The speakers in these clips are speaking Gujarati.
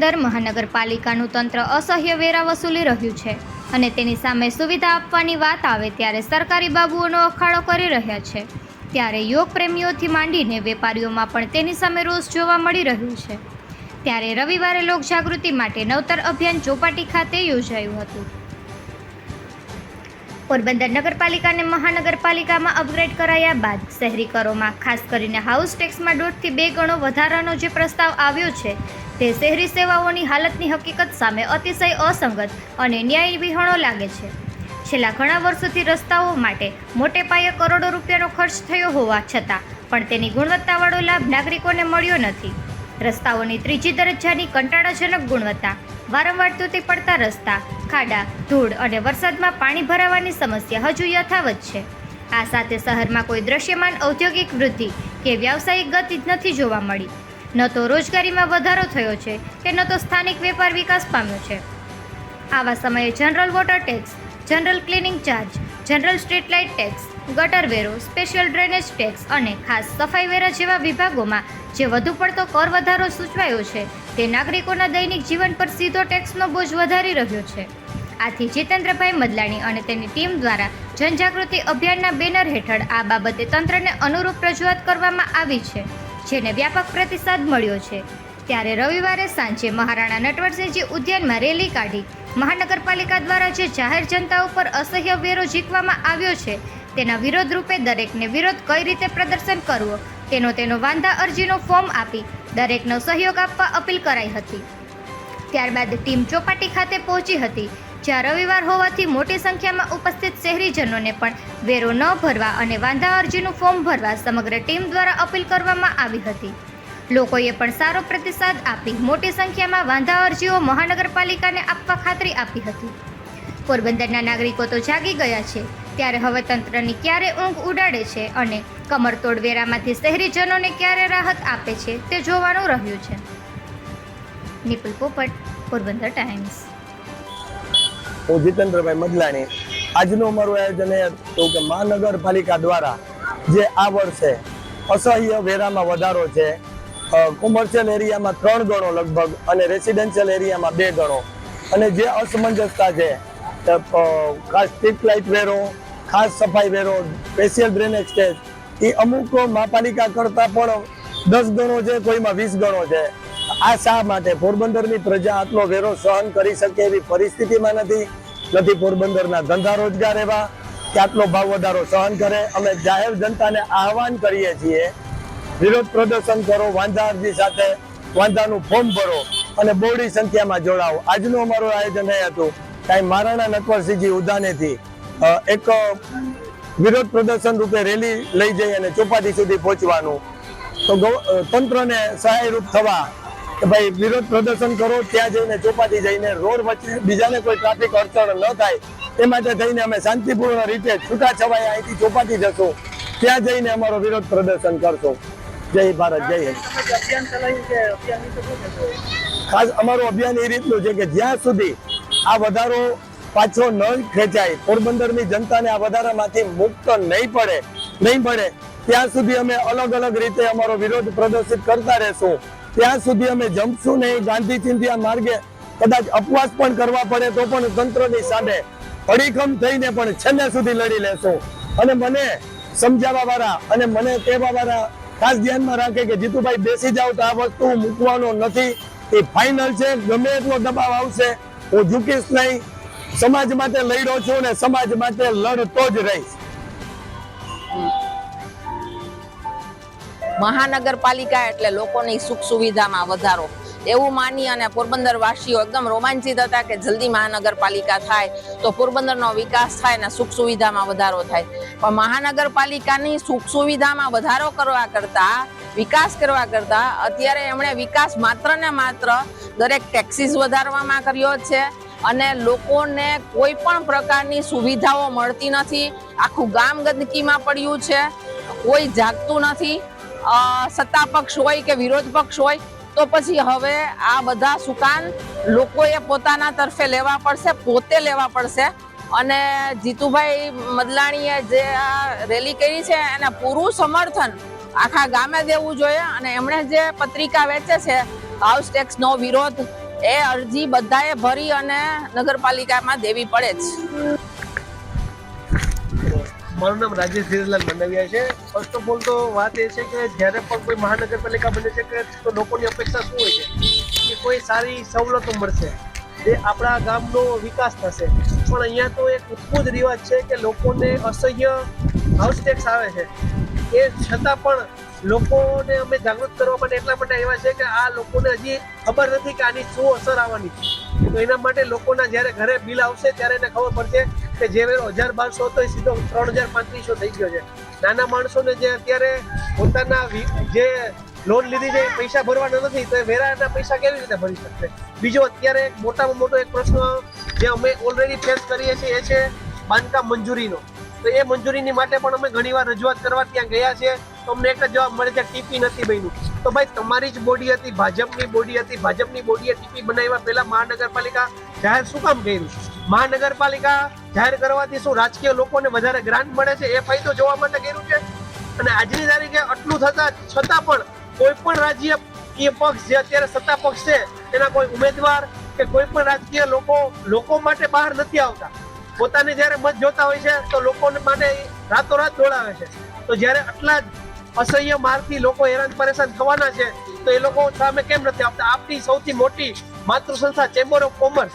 પોરબંદર મહાનગરપાલિકાનું તંત્ર અસહ્ય વેરા વસૂલી રહ્યું છે અને તેની સામે સુવિધા આપવાની વાત આવે ત્યારે સરકારી બાબુઓનો અખાડો કરી રહ્યા છે। ત્યારે યોગ પ્રેમીઓથી માંડીને વેપારીઓમાં પણ તેની સામે રોષ જોવા મળી રહ્યો છે। ત્યારે રવિવારે લોકજાગૃતિ માટે નવતર અભિયાન ચોપાટી ખાતે યોજાયું હતું। પોરબંદર નગરપાલિકાને મહાનગરપાલિકામાં અપગ્રેડ કરાયા બાદ શહેરીકરોમાં ખાસ કરીને હાઉસ ટેક્સમાં 1.5 થી 2 ગણો વધારાનો જે પ્રસ્તાવ આવ્યો છે તે શહેરી સેવાઓની હાલતની હકીકત સામે અતિશય અસંગત અને ન્યાયવિહોણો લાગે છે। છેલ્લા ઘણા વર્ષોથી રસ્તાઓ માટે મોટે પાયે કરોડો રૂપિયાનો ખર્ચ થયો હોવા છતાં પણ તેની ગુણવત્તાવાળો લાભ નાગરિકોને મળ્યો નથી। રસ્તાઓની ત્રીજી દરજ્જાની કંટાળાજનક ગુણવત્તા, વારંવાર તૂટી પડતા રસ્તા, ખાડા, ધૂળ અને વરસાદમાં પાણી ભરાવાની સમસ્યા હજુ યથાવત છે। આ સાથે શહેરમાં કોઈ દ્રશ્યમાન ઔદ્યોગિક વૃદ્ધિ કે વ્યાવસાયિક ગતિ નથી જોવા મળી। ન તો રોજગારીમાં વધારો થયો છે કે ન તો સ્થાનિક વેપાર વિકાસ પામ્યો છે। આવા સમયે general water tax, general cleaning charge, general street light tax, ગટર વેરો, સ્પેશિયલ ડ્રેનેજ ટેક્સ અને ખાસ સફાઈ વેરા જેવા વિભાગોમાં જે વધુ પડતો કર વધારો સૂચવાયો છે તે નાગરિકોના દૈનિક જીવન પર સીધો ટેક્સનો બોજ વધારી રહ્યો છે। આથી જીતેન્દ્રભાઈ મદલાણી અને તેની ટીમ દ્વારા જનજાગૃતિ અભિયાનના બેનર હેઠળ આ બાબતે તંત્રને અનુરૂપ રજૂઆત કરવામાં આવી છે, જેને વ્યાપક પ્રતિસાદ મળ્યો છે। ત્યારે રવિવારે સાંજે મહારાણા નટવરસિંહજી ઉદ્યાનમાં રેલી કાઢી મહાનગરપાલિકા દ્વારા જે જાહેર જનતા ઉપર અસહ્ય વેરો ઝીકવામાં આવ્યો છે તેના વિરોધ રૂપે દરેકને વિરોધ કઈ રીતે પ્રદર્શન કરવો તેનો વાંધા અરજીનો ફોર્મ આપી દરેકનો સહયોગ આપવા અપીલ કરાઈ હતી। ત્યારબાદ ટીમ ચોપાટી ખાતે પહોંચી હતી, જ્યાં રવિવાર હોવાથી મોટી સંખ્યામાં ઉપસ્થિત શહેરીજનોને પણ વેરો ન ભરવા અને વાંધા અરજીનું ફોર્મ ભરવા સમગ્ર ટીમ દ્વારા અપીલ કરવામાં આવી હતી। લોકોએ પણ સારો પ્રતિસાદ આપી મોટી સંખ્યામાં વાંધા અરજીઓ મહાનગરપાલિકાને આપવા ખાતરી આપી હતી। પોરબંદરના નાગરિકો તો જાગી ગયા છે, ત્યારે હવે તંત્રની ક્યારે ઊંઘ ઉડાડે છે અને કમરતોડ વેરામાંથી શહેરીજનોને ક્યારે રાહત આપે છે તે જોવાનું રહ્યું છે। નિપુલ પોપટ, પોરબંદર ટાઈમ્સ। હું જીતેન્દ્રભાઈ મદલાણી। આજનું અમારું આયોજન એ હતું કે મહાનગરપાલિકા દ્વારા જે આ વર્ષે અસહ્ય વેરામાં વધારો છે, કોમર્શિયલ એરિયામાં 3 ગણો લગભગ અને રેસિડેન્શિયલ એરિયામાં 2 ગણો, અને જે અસમંજસતા છે ખાસ સ્ટ્રીટ લાઇટ વેરો, ખાસ સફાઈ વેરો, સ્પેશિયલ ડ્રેનેજ ટેક્સ એ અમુક મહાપાલિકા કરતાં પણ 10 ગણો છે, કોઈમાં 20 ગણો છે। આ શા માટે? પોરબંદરની પ્રજા આટલો વેરો સહન કરી શકે એવી પરિસ્થિતિમાં નથી પોરબંદરના ધંધા રોજગાર એવા કે આટલો ભાવ વધારો સહન કરે। અમે જાહેર જનતાને આહવાન કરીએ છીએ, વિરોધ પ્રદર્શન કરો, વાંધા અરજી સાથે વાંધાનું ફોર્મ ભરો અને બહોળી સંખ્યામાં જોડાઓ। આજનું અમારું આયોજન એ હતું કે મહારાણા નટવરસિંહજી ઉદ્યાનેથી એક વિરોધ પ્રદર્શન રૂપે રેલી લઈ જઈ અને ચોપાટી સુધી પહોંચવાનું। તો તંત્રને સહાયરૂપ થવા કે ભાઈ વિરોધ પ્રદર્શન કરો, ત્યાં જઈને ચોપાટી જઈને રોડ વચ્ચે બીજાને કોઈ ટ્રાફિક અડચણ ન થાય એ માટે થઈને અમે શાંતિપૂર્ણ રીતે છૂટાછવાયા અહીંથી ચોપાટી જશું, ત્યાં જઈને અમારો વિરોધ પ્રદર્શન કરશું। જય ભારત, જય હિન્દ। ખાસ અમારું અભિયાન એ રીતનું છે કે જ્યાં સુધી આ વધારો પાછો ન ખેંચાય, પોરબંદરની જનતાને આ વધારામાંથી મુક્ત નહીં પડે ત્યાં સુધી અમે અલગ અલગ રીતે અમારો વિરોધ પ્રદર્શિત કરતા રહેશું। ત્યાં સુધી અમે જંપશું નહીં। ગાંધી ચિંધ્યા માર્ગે કદાચ અપવાસ પણ કરવા પડે તો પણ તંત્રની સામે અડીખમ થઈને પણ છેલ્લે સુધી લડી લેશું। અને મને સમજાવવા વાળા અને મને કહેવા વાળા ખાસ ધ્યાનમાં રાખે કે જીતુભાઈ બેસી જાવ તો આ વસ્તુ મૂકવાનો નથી, એ ફાઇનલ છે। ગમે એટલો દબાવ આવશે હું ઝૂકીશ નહીં। સમાજ માટે લડ્યો છું ને સમાજ માટે લડતો જ રહીશ। મહાનગરપાલિકા એટલે લોકોની સુખ સુવિધામાં વધારો એવું માની અને પોરબંદર વાસીઓ એકદમ રોમાંચિત હતા કે જલ્દી મહાનગરપાલિકા થાય તો પોરબંદરનો વિકાસ થાય અને સુખ સુવિધામાં વધારો થાય। પણ મહાનગરપાલિકાની સુખ સુવિધામાં વધારો કરવા કરતા, વિકાસ કરવા કરતા અત્યારે એમણે વિકાસ માત્ર ને માત્ર દરેક ટેક્સીસ વધારવામાં કર્યો છે અને લોકોને કોઈ પણ પ્રકારની સુવિધાઓ મળતી નથી। આખું ગામ ગંદકીમાં પડ્યું છે, કોઈ જાગતું નથી। સત્તા પક્ષ હોય કે વિરોધ પક્ષ હોય તો પછી હવે આ બધા સુકાન લોકોએ પોતાના તરફે લેવા પડશે, પોતે લેવા પડશે। અને જીતુભાઈ મદલાણીએ જે આ રેલી કરી છે એને પૂરું સમર્થન આખા ગામે દેવું જોઈએ। અને એમણે જે પત્રિકા વેચે છે હાઉસ ટેક્સનો વિરોધ એ અરજી બધાએ ભરી અને નગરપાલિકામાં દેવી પડે જ. મારું નામ રાજેશ ધીરલાલ મંડવિયા છે. ફર્સ્ટ ઓફ ઓલ તો વાત એ છે કે જ્યારે પણ કોઈ મહાનગરપાલિકા બને છે કે તો લોકોની અપેક્ષા શું હોય છે કે કોઈ સારી સવલતો મળશે, જે આપણા ગામનો વિકાસ થશે. પણ અહીંયા તો એક ઉત્કૃષ્ટ રિવાજ છે કે લોકોને અસહ્ય હાઉસ ટેક્સ આવે છે. એ છતાં પણ લોકોને અમે જાગૃત કરવા માટે એટલા માટે આવ્યા છે કે આ લોકોને હજી ખબર નથી કે આની શું અસર આવવાની છે. તો એના માટે લોકોના જ્યારે ઘરે બિલ આવશે ત્યારે એને ખબર પડશે કે જે વેરો 1200 હતો એ સીધો 3500 થઈ ગયો છે. નાના માણસોને જે અત્યારે પોતાના જે લોન લીધી છે એ પૈસા ભરવાના નથી, તો એ વેરાના પૈસા કેવી રીતે ભરી શકશે? બીજો અત્યારે મોટામાં મોટો એક પ્રશ્ન જે અમે ઓલરેડી ફેસ કરીએ છીએ એ છે બાંધકામ મંજૂરીનો. તો એ મંજૂરીની માટે પણ અમે ઘણીવાર રજૂઆત કરવા ત્યાં ગયા છીએ, તો અમને એક જ જવાબ મળે છે ટીપી નથી બન્યું. તો ભાઈ તમારી જ બોડી હતી, ભાજપની બોડી હતી, ભાજપની બોડીએ ટીપી બનાવ્યા પહેલા મહાનગરપાલિકા જાહેર શું કામ કર્યું? મહાનગરપાલિકા જાહેર કરવાથી શું રાજકીય લોકોને વધારે ગ્રાન્ટ મળે છે એ ફાયદો જોવા માટે કર્યું છે? અને આજની તારીખે આટલું થતા છતાં પણ કોઈ પણ રાજકીય પક્ષ જે અત્યારે સત્તા પક્ષ છે એના કોઈ ઉમેદવાર કે કોઈ પણ રાજકીય લોકો માટે બહાર નથી આવતા. પોતાને જ્યારે મત જોતા હોય છે તો લોકોને માટે રાતોરાત દોડાવે છે. તો જ્યારે આટલા જ અસહ્ય મારથી લોકો હેરાન પરેશાન થવાના છે તો એ લોકો સામે કેમ નથી આપતા? આપણી સૌથી મોટી માતૃ સંસ્થા ચેમ્બર ઓફ કોમર્સ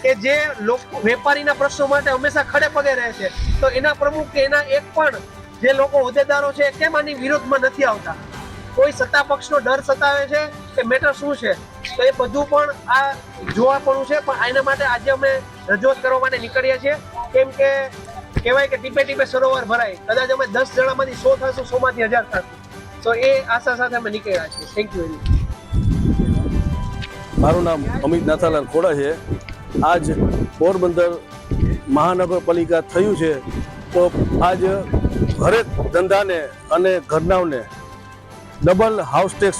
કે જે લોકો વેપારીના પ્રશ્નો માટે હંમેશા ખડે પગે રહે છે, તો એના પ્રમુખ કે એના એક પણ જે લોકો હોદ્દેદારો છે કેમ આની વિરોધમાં નથી આવતા? કોઈ સત્તા પક્ષનો ડર સતાવે છે કે મેટર શું છે? તો એ બધું પણ આ જોવા પડવું છે. પણ એના માટે આજે અમે રજૂઆત કરવા માટે નીકળ્યા છીએ. કેમ કે કહેવાય કે ટીપે ટીપે સરોવર ભરાય. કદાચ અમે 10 જણામાંથી 100 થશું, 100 માંથી 1000 થશું. તો એ આશા સાથે અમે નીકળ્યા છીએ. Thank you very much. મારું નામ અમિત નાથાલાલ ખોડા છે. આજ પોરબંદર મહાનગરપાલિકા થયું છે તો આજ હરેક ધંધાને અને ઘરનાઓને ડબલ હાઉસ ટેક્સ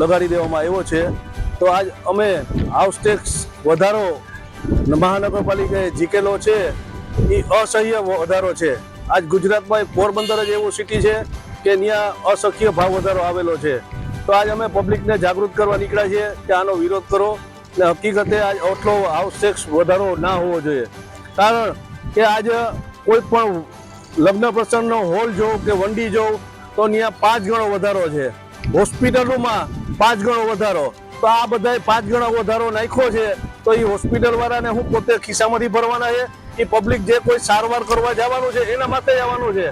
લગાડી દેવામાં આવ્યો છે. તો આજ અમે હાઉસ ટેક્સ વધારો મહાનગરપાલિકાએ જીકેલો છે એ અસહ્ય વધારો છે. આજ ગુજરાતમાં પોરબંદર જ એવું સિટી છે કે ત્યાં અસહ્ય ભાવ વધારો આવેલો છે. તો આજ અમે પબ્લિકને જાગૃત કરવા નીકળ્યા છીએ કે આનો વિરોધ કરો. ને હકીકતે આજ આટલો હાઉસ ટેક્સ વધારો ના હોવો જોઈએ. કારણ કે આજ કોઈ પણ લગ્ન પ્રસંગનો હોલ જોઉં કે વંડી જોઉં તો ત્યાં 5 ગણો વધારો છે. હોસ્પિટલોમાં 5 ગણો વધારો. તો આ બધાએ 5 ગણો વધારો નાખ્યો છે તો એ હોસ્પિટલ વાળાને હું પોતે ખિસ્સામાંથી ભરવાના છે? એ પબ્લિક જે કોઈ સારવાર કરવા જવાનું છે એના માટે જવાનું છે.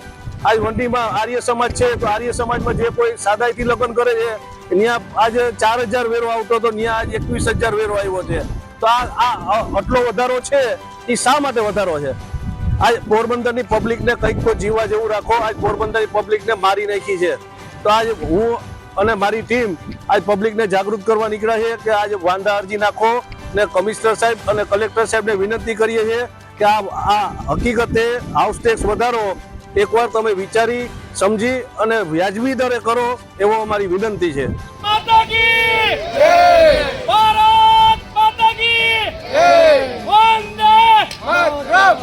આજ વંડીમાં આર્ય સમાજ છે તો આર્ય સમાજમાં જે કોઈ સાદાઈથી લગ્ન કરે છે ત્યાં આજે 4000 વેરો આવતો હતો, ત્યાં આજ 21000 વેરો આવ્યો છે. તો આ આટલો વધારો છે એ શા માટે વધારો છે? આજ પોરબંદરની પબ્લિકને કંઈક તો જીવવા જેવું રાખો. આજ પોરબંદરની પબ્લિકને મારી નાખી છે. તો આજ હું અને મારી ટીમ આજ પબ્લિકને જાગૃત કરવા નીકળ્યા છે કે આજ વાંધા અરજી નાખો ને કમિશનર સાહેબ અને કલેક્ટર સાહેબને વિનંતી કરીએ છીએ કે આ હકીકતે હાઉસ ટેક્સ વધારો એકવાર તમે વિચારી સમજી અને વ્યાજબી દરે કરો એવો અમારી વિનંતી છે. માતા કી જય! ભારત માતા કી જય! વંદે માતરમ!